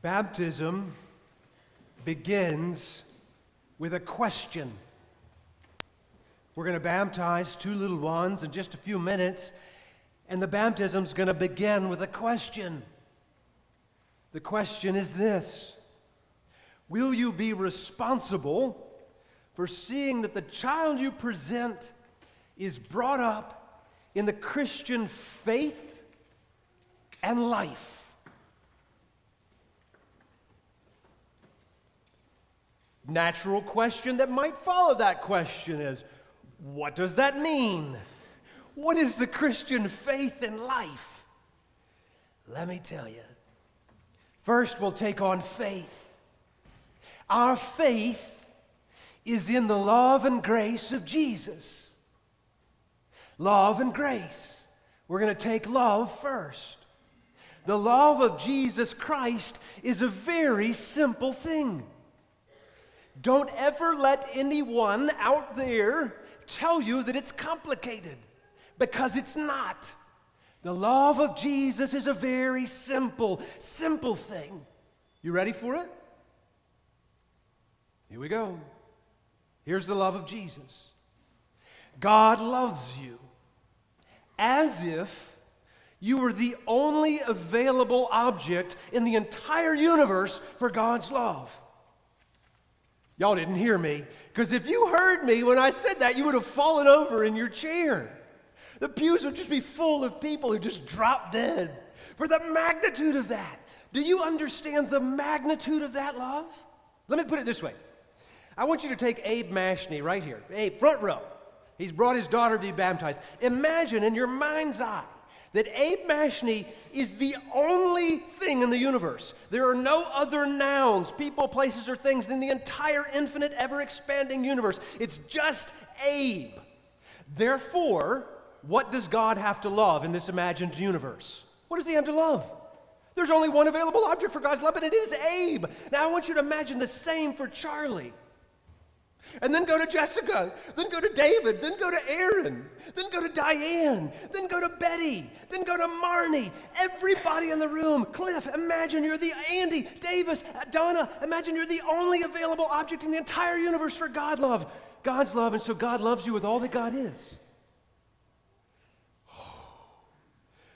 Baptism begins with a question. We're going to baptize two little ones in just a few minutes, and the baptism's going to begin with a question. The question is this: will you be responsible for seeing that the child you present is brought up in the Christian faith and life? Natural question that might follow that question is, what does that mean? What is the Christian faith and life? Let me tell you. First, we'll take on faith. Our faith is in the love and grace of Jesus. Love and grace. We're going to take love first. The love of Jesus Christ is a very simple thing. Don't ever let anyone out there tell you that it's complicated, because it's not. The love of Jesus is a very simple thing. You ready for it? Here we go. Here's the love of Jesus. God loves you as if you were the only available object in the entire universe for God's love. Y'all didn't hear me, because if you heard me when I said that, you would have fallen over in your chair. The pews would just be full of people who just drop dead for the magnitude of that. Do you understand the magnitude of that love? Let me put it this way. I want you to take Abe Mashney right here. Abe, front row. He's brought his daughter to be baptized. Imagine in your mind's eye that Abe Mashney is the only thing in the universe. There are no other nouns, people, places, or things in the entire infinite, ever-expanding universe. It's just Abe. Therefore, what does God have to love in this imagined universe? What does he have to love? There's only one available object for God's love, and it is Abe. Now, I want you to imagine the same for Charlie. And then go to Jessica, then go to David, then go to Aaron, then go to Diane, then go to Betty, then go to Marnie. Everybody in the room. Cliff, imagine you're the Andy, Davis, Donna, imagine you're the only available object in the entire universe for God's love, and so God loves you with all that God is.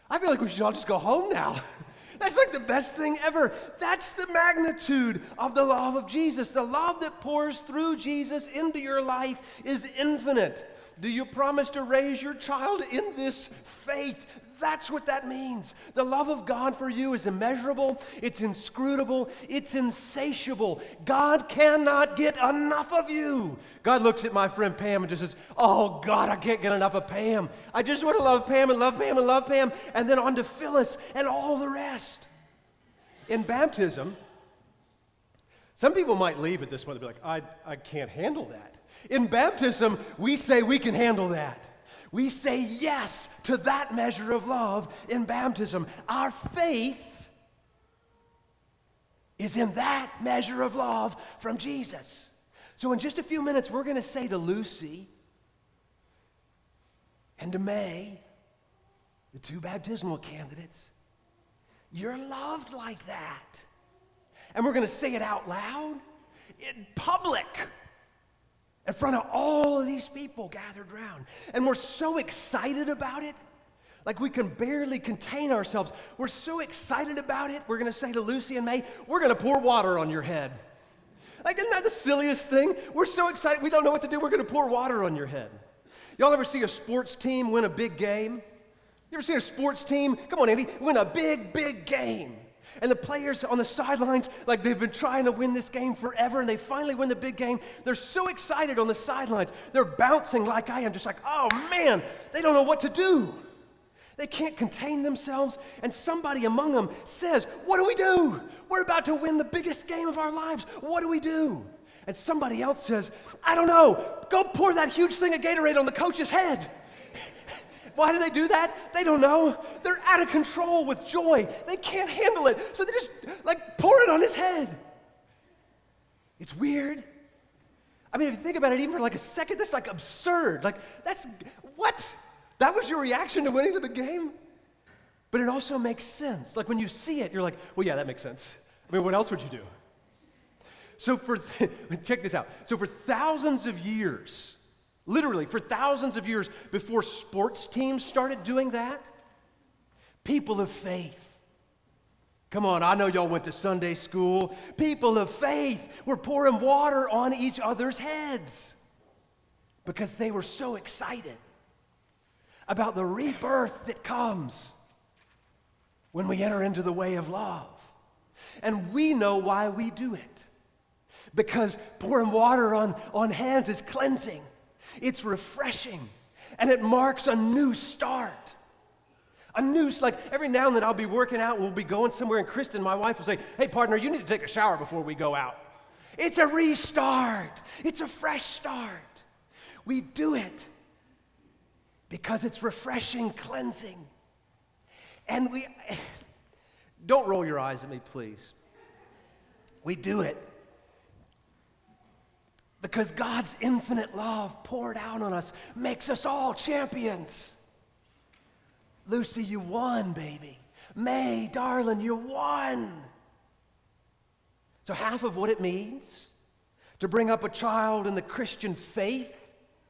I feel like we should all just go home now. That's like the best thing ever. That's the magnitude of the love of Jesus. The love that pours through Jesus into your life is infinite. Do you promise to raise your child in this faith? That's what that means. The love of God for you is immeasurable, it's inscrutable, it's insatiable. God cannot get enough of you. God looks at my friend Pam and just says, oh God, I can't get enough of Pam. I just want to love Pam and love Pam and love Pam, and then on to Phyllis and all the rest. In baptism, some people might leave at this point and be like, I can't handle that. In baptism, we say we can handle that. We say yes to that measure of love in baptism. Our faith is in that measure of love from Jesus. So in just a few minutes, we're going to say to Lucy and to May, the two baptismal candidates, you're loved like that. And we're going to say it out loud in public, in front of all of these people gathered around. And we're so excited about it, like we can barely contain ourselves. We're so excited about it, we're going to say to Lucy and May, we're going to pour water on your head. Like, isn't that the silliest thing? We're so excited, we don't know what to do, we're going to pour water on your head. Y'all ever see a sports team win a big game? You ever see a sports team, come on Andy, win a big game? And the players on the sidelines, like they've been trying to win this game forever, and they finally win the big game. They're so excited on the sidelines. They're bouncing like I am, just like, oh man, they don't know what to do. They can't contain themselves, and somebody among them says, what do we do? We're about to win the biggest game of our lives. What do we do? And somebody else says, I don't know. Go pour that huge thing of Gatorade on the coach's head. Why do they do that? They don't know. They're out of control with joy. They can't handle it. So they just like pour it on his head. It's weird. I mean, if you think about it even for like a second, that's like absurd. Like, that's, what? That was your reaction to winning the big game? But it also makes sense. Like when you see it, you're like, well, yeah, that makes sense. I mean, what else would you do? So check this out. So for thousands of years, literally for thousands of years before sports teams started doing that, people of faith, come on, I know y'all went to Sunday school. People of faith were pouring water on each other's heads because they were so excited about the rebirth that comes when we enter into the way of love. And we know why we do it. Because pouring water on hands is cleansing. It's refreshing. And it marks a new start. Like every now and then I'll be working out and we'll be going somewhere, and Kristen, my wife, will say, "Hey partner, you need to take a shower before we go out." It's a restart. It's a fresh start. We do it because it's refreshing, cleansing. And don't roll your eyes at me, please. We do it because God's infinite love poured out on us makes us all champions. Lucy, you won, baby. May, darling, you won. So half of what it means to bring up a child in the Christian faith,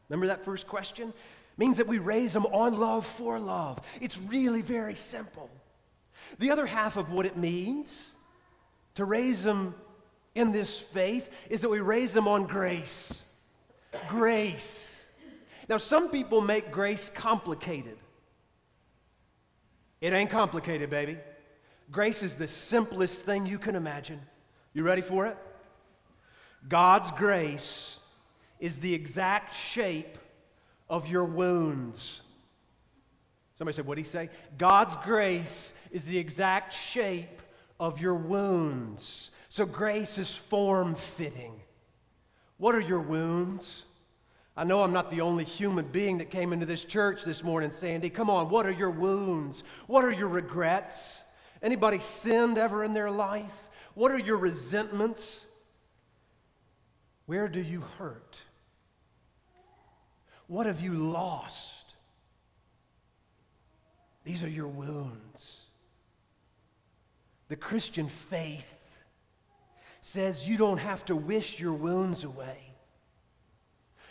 remember that first question, means that we raise them on love for love. It's really very simple. The other half of what it means to raise them in this faith is that we raise them on grace. Grace. Now, some people make grace complicated. It ain't complicated, baby. Grace is the simplest thing you can imagine. You ready for it? God's grace is the exact shape of your wounds. Somebody said, what'd he say? God's grace is the exact shape of your wounds. So grace is form-fitting. What are your wounds? I know I'm not the only human being that came into this church this morning, Sandy. Come on, what are your wounds? What are your regrets? Anybody sinned ever in their life? What are your resentments? Where do you hurt? What have you lost? These are your wounds. The Christian faith says you don't have to wish your wounds away.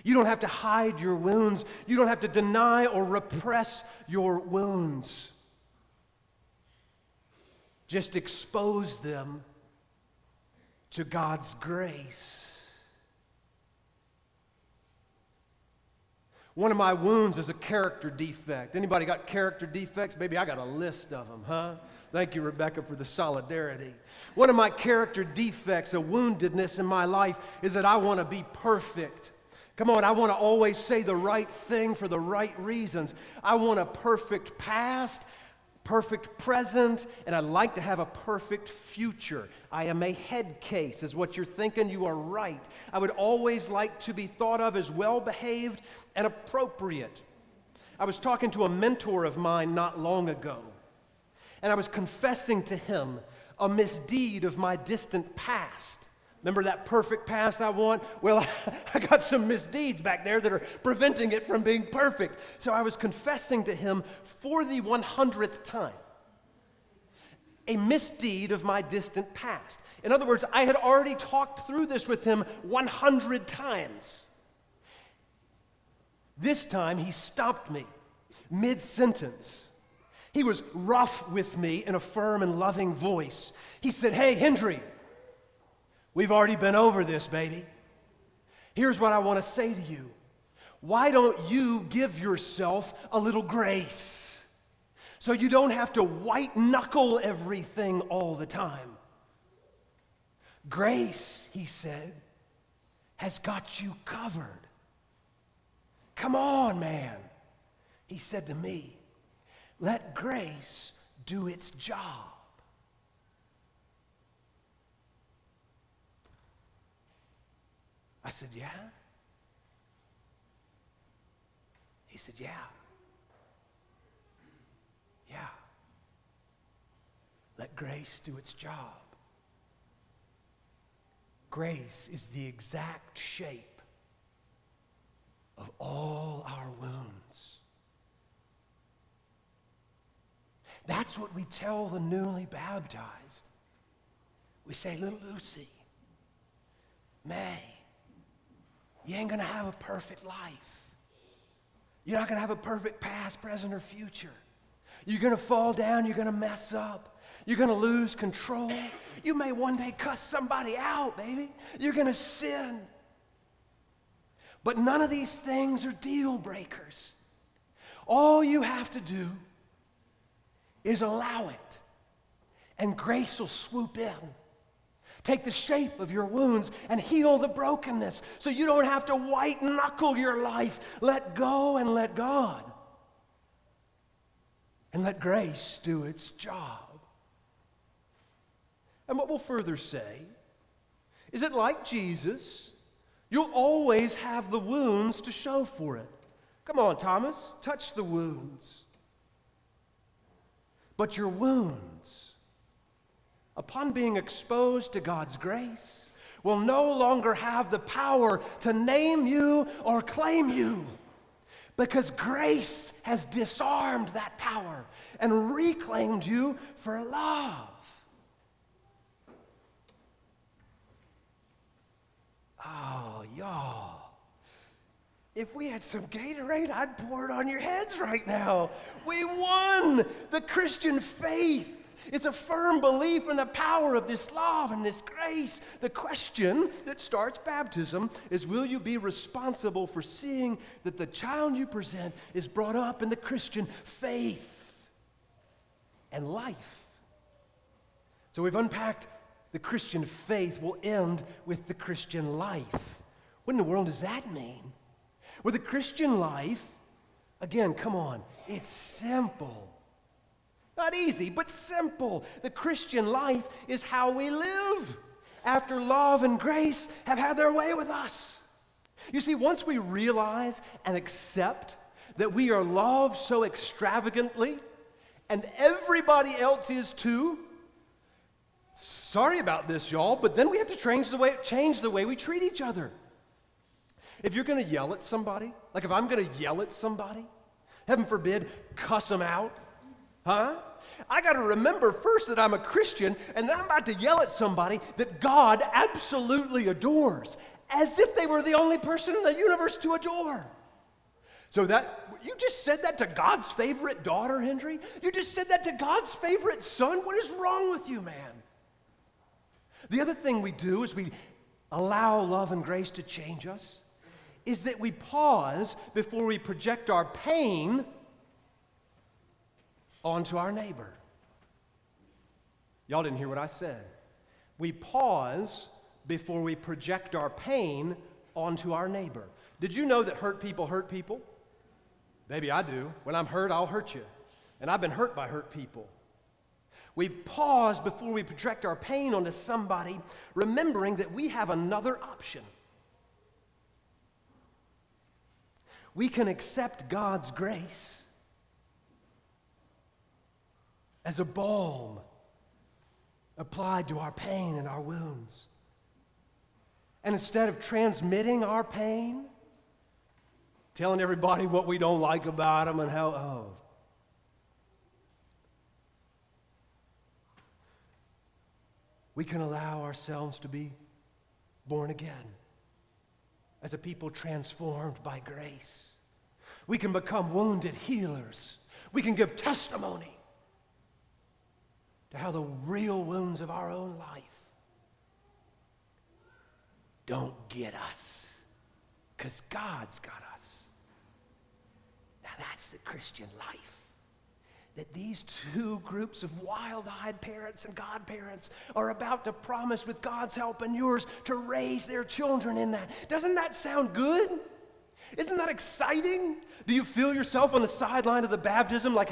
You don't have to hide your wounds. You don't have to deny or repress your wounds. Just expose them to God's grace. One of my wounds is a character defect. Anybody got character defects? Baby, I got a list of them, huh? Thank you, Rebecca, for the solidarity. One of my character defects, a woundedness in my life, is that I want to be perfect. Come on, I want to always say the right thing for the right reasons. I want a perfect past, perfect present, and I'd like to have a perfect future. I am a head case, is what you're thinking. You are right. I would always like to be thought of as well-behaved and appropriate. I was talking to a mentor of mine not long ago, and I was confessing to him a misdeed of my distant past. Remember that perfect past I want? Well, I got some misdeeds back there that are preventing it from being perfect. So I was confessing to him for the 100th time a misdeed of my distant past. In other words, I had already talked through this with him 100 times. This time he stopped me mid-sentence. He was rough with me in a firm and loving voice. He said, "Hey, Hendree, we've already been over this, baby. Here's what I want to say to you. Why don't you give yourself a little grace so you don't have to white-knuckle everything all the time? Grace," he said, "has got you covered. Come on, man," he said to me. "Let grace do its job." I said, "Yeah?" He said, "Yeah. Yeah. Let grace do its job." Grace is the exact shape of all our wounds. That's what we tell the newly baptized. We We say, little Lucy, May, you ain't going to have a perfect life. You're not going to have a perfect past, present, or future. You're going to fall down. You're going to mess up. You're going to lose control. You may one day cuss somebody out, baby. You're going to sin. But none of these things are deal breakers. All you have to do is allow it, and grace will swoop in. Take the shape of your wounds and heal the brokenness so you don't have to white-knuckle your life. Let go and let God. And let grace do its job. And what we'll further say is that, like Jesus, you'll always have the wounds to show for it. Come on, Thomas, touch the wounds. But your wounds, upon being exposed to God's grace, will no longer have the power to name you or claim you, because grace has disarmed that power and reclaimed you for love. Oh, y'all. If we had some Gatorade, I'd pour it on your heads right now. We won! The Christian faith is a firm belief in the power of this love and this grace. The question that starts baptism is, will you be responsible for seeing that the child you present is brought up in the Christian faith and life? So we've unpacked the Christian faith. We'll end with the Christian life. What in the world does that mean? Well, the Christian life, again, come on, it's simple. Not easy, but simple. The Christian life is how we live after love and grace have had their way with us. You see, once we realize and accept that we are loved so extravagantly, and everybody else is too, sorry about this, y'all, but then we have to change the way we treat each other. If you're going to yell at somebody, like if I'm going to yell at somebody, heaven forbid, cuss them out, huh? I got to remember first that I'm a Christian, and that I'm about to yell at somebody that God absolutely adores, as if they were the only person in the universe to adore. So that, you just said that to God's favorite daughter, Hendree? You just said that to God's favorite son? What is wrong with you, man? The other thing we do is we allow love and grace to change us, is that we pause before we project our pain onto our neighbor. Y'all didn't hear what I said. We pause before we project our pain onto our neighbor. Did you know that hurt people hurt people? Maybe I do. When I'm hurt, I'll hurt you. And I've been hurt by hurt people. We pause before we project our pain onto somebody, remembering that we have another option. We can accept God's grace as a balm applied to our pain and our wounds. And instead of transmitting our pain, telling everybody what we don't like about them and how, we can allow ourselves to be born again as a people transformed by grace. We can become wounded healers. We can give testimony to how the real wounds of our own life don't get us, because God's got us. Now that's the Christian life that these two groups of wild-eyed parents and godparents are about to promise, with God's help and yours, to raise their children in that. Doesn't that sound good? Isn't that exciting? Do you feel yourself on the sideline of the baptism like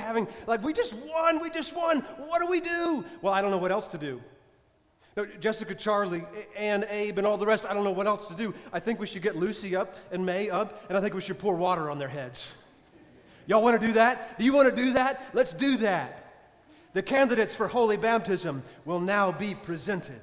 we just won, what do we do? Well, I don't know what else to do. No, Jessica, Charlie, Ann, Abe, and all the rest, I don't know what else to do. I think we should get Lucy up and May up, and I think we should pour water on their heads. Y'all want to do that? Do you want to do that? Let's do that. The candidates for holy baptism will now be presented.